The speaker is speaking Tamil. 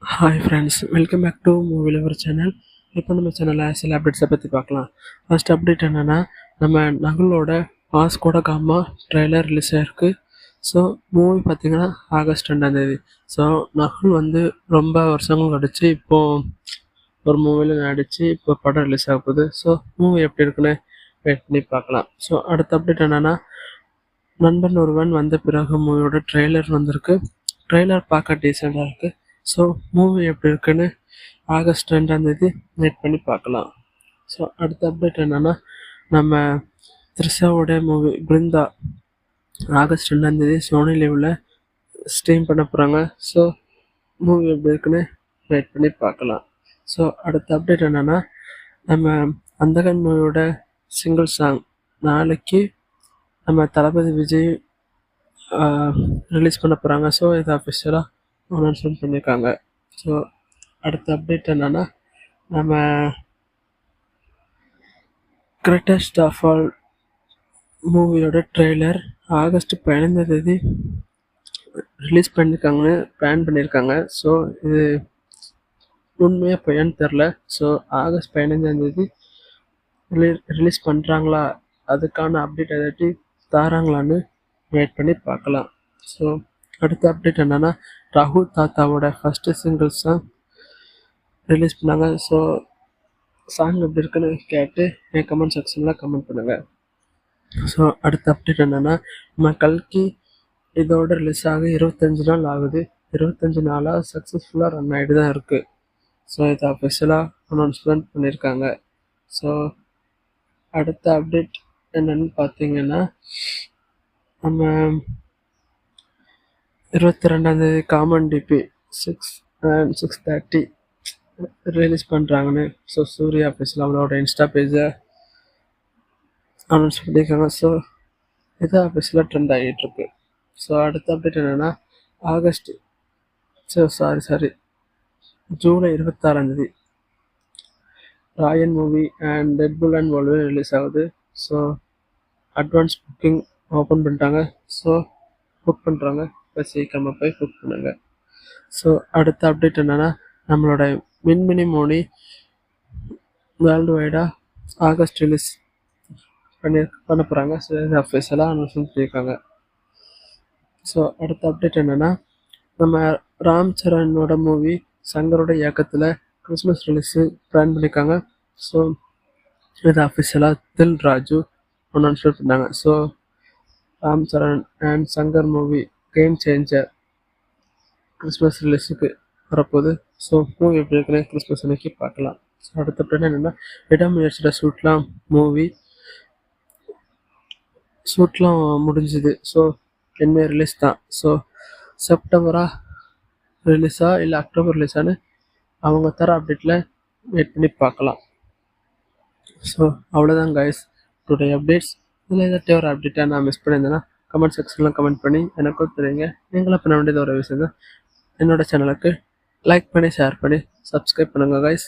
Hi friends, welcome back to movie lover channel. இப்போ நம்ம சேனலில் சில அப்டேட்ஸை பற்றி பார்க்கலாம். ஃபர்ஸ்ட் அப்டேட் என்னென்னா, நம்ம நகுலோட மாஸ்கோட காமா ட்ரெய்லர் ரிலீஸ் ஆகிருக்கு. ஸோ மூவி பார்த்திங்கன்னா ஆகஸ்ட் 2 ஸோ நகுல் வந்து ரொம்ப வருஷங்கள் கழிச்சு இப்போது ஒரு மூவியில் நடித்து இப்போ படம் ரிலீஸ் ஆக போகுது. ஸோ மூவி எப்படி இருக்குன்னு வெயிட் பண்ணி பார்க்கலாம். ஸோ அடுத்த அப்டேட் என்னென்னா, நண்பன் ஒருவன் வந்த பிறகு மூவியோட ட்ரெய்லர் வந்திருக்கு. ட்ரெய்லர் பார்க்க டீசெண்டாக இருக்குது. ஸோ மூவி எப்படி இருக்குன்னு ஆகஸ்ட் 2 வெயிட் பண்ணி பார்க்கலாம். ஸோ அடுத்த அப்டேட் என்னென்னா, நம்ம த்ரிஷாவோட மூவி பிருந்தா ஆகஸ்ட் 2 சோனி லிவில் ஸ்ட்ரீம் பண்ண போகிறாங்க. ஸோ மூவி எப்படி இருக்குன்னு வெயிட் பண்ணி பார்க்கலாம். ஸோ அடுத்த அப்டேட் என்னென்னா, நம்ம அந்தகன் மூவியோட சிங்கிள் சாங் நாளைக்கு நம்ம தளபதி விஜய் ரிலீஸ் பண்ண போகிறாங்க. ஸோ இது அஃபிஷியலாக அனௌன்ஸ்மெண்ட் பண்ணியிருக்காங்க. ஸோ அடுத்த அப்டேட் என்னென்னா, நம்ம கிரேட்டஸ்ட் ஆஃப் ஆல் மூவியோட ட்ரெய்லர் ஆகஸ்ட் 15 ரிலீஸ் பண்ணியிருக்காங்கன்னு பிளான் பண்ணியிருக்காங்க. ஸோ இது உண்மையாக பொய்யான்னு தெரில. ஸோ ஆகஸ்ட் 15 ரிலீஸ் பண்ணுறாங்களா, அதுக்கான அப்டேட் ஏதாட்டி தாராங்களான்னு வெயிட் பண்ணி பார்க்கலாம். ஸோ அடுத்த அப்டேட் என்னென்னா, ராகுல் தாத்தாவோட ஃபஸ்ட்டு சிங்கிள் சாங் ரிலீஸ் பண்ணாங்க. ஸோ சாங் எப்படி இருக்குன்னு கேட்டு என் கமெண்ட் செக்ஷனில் கமெண்ட் பண்ணுங்கள். ஸோ அடுத்த அப்டேட் என்னென்னா, நம்ம கல்கி இதோட ரிலீஸ் ஆக 25 நாள் ஆகுது. 25 நாளாக சக்ஸஸ்ஃபுல்லாக ரன் ஆகிட்டு தான் இருக்குது. ஸோ இது அஃபிஷியலாக அனௌன்ஸ்மெண்ட் பண்ணியிருக்காங்க. ஸோ அடுத்த அப்டேட் என்னென்னு பார்த்தீங்கன்னா, நம்ம 22 காமன் டிபி 6:30 ரிலீஸ் பண்ணுறாங்கன்னு ஸோ சூர்யா அஃபிஷியல் அவங்களோட இன்ஸ்டா பேஜை அனௌன்ஸ் பண்ணியிருக்காங்க. ஸோ இது அஃபிஷியலாக ட்ரெண்ட் ஆகிட்டுருக்கு. ஸோ அடுத்த அப்டேட் என்னென்னா, July 26 Raayan movie and Deadpool and Wolverine release ஆகுது. ஸோ அட்வான்ஸ் புக்கிங் ஓப்பன் பண்ணிட்டாங்க. ஸோ புக் பண்ணுறாங்க, இப்போ சீக்கிரமாக போய் புக் பண்ணுங்க. ஸோ அடுத்த அப்டேட் என்னென்னா, நம்மளோட மின்மினி மோனி வேர்ல்டு வைடாக ஆகஸ்ட் ரிலீஸ் பண்ண போகிறாங்க. ஸோ இது அஃபிஷியலாக அனௌன்ஸ்மெண்ட் பண்ணியிருக்காங்க. ஸோ அடுத்த அப்டேட் என்னென்னா, நம்ம ராம் சரணோட மூவி சங்கரோட இயக்கத்தில் கிறிஸ்மஸ் ரிலீஸு பிளான் பண்ணியிருக்காங்க. ஸோ இது அஃபிஷியலாக தில் ராஜு அனௌன்ஸ்மெண்ட் பண்ணாங்க. So Ram Charan and Shankar movie game changer Christmas ரிலீஸுக்கு வரப்போகுது. ஸோ மூவி எப்படி இருக்குன்னு கிறிஸ்மஸ் அன்னைக்கு பார்க்கலாம். ஸோ அடுத்த அப்டேட் என்னென்னா, விடாமுயற்சியோட ஷூட்லாம் முடிஞ்சுது. ஸோ என்ன ரிலீஸ் தான். ஸோ செப்டம்பராக ரிலீஸா இல்லை அக்டோபர் ரிலீஸான்னு அவங்க தர அப்டேட்டில் வெயிட் பண்ணி பார்க்கலாம். ஸோ அவ்வளோதான் கைஸ் டுடே அப்டேட்ஸ். இதில் ஏதாச்சும் ஒரு அப்டேட்டாக நான் மிஸ் பண்ணியிருந்தேன்னா கமெண்ட் செக்ஷனில் கமெண்ட் பண்ணி எனக்கும் தெரியுங்க. நீங்களும் பண்ண வேண்டியது ஒரு விஷயம் தான், என்னோடய சேனலுக்கு லைக் பண்ணி ஷேர் பண்ணி சப்ஸ்கிரைப் பண்ணுங்கள் கைஸ்.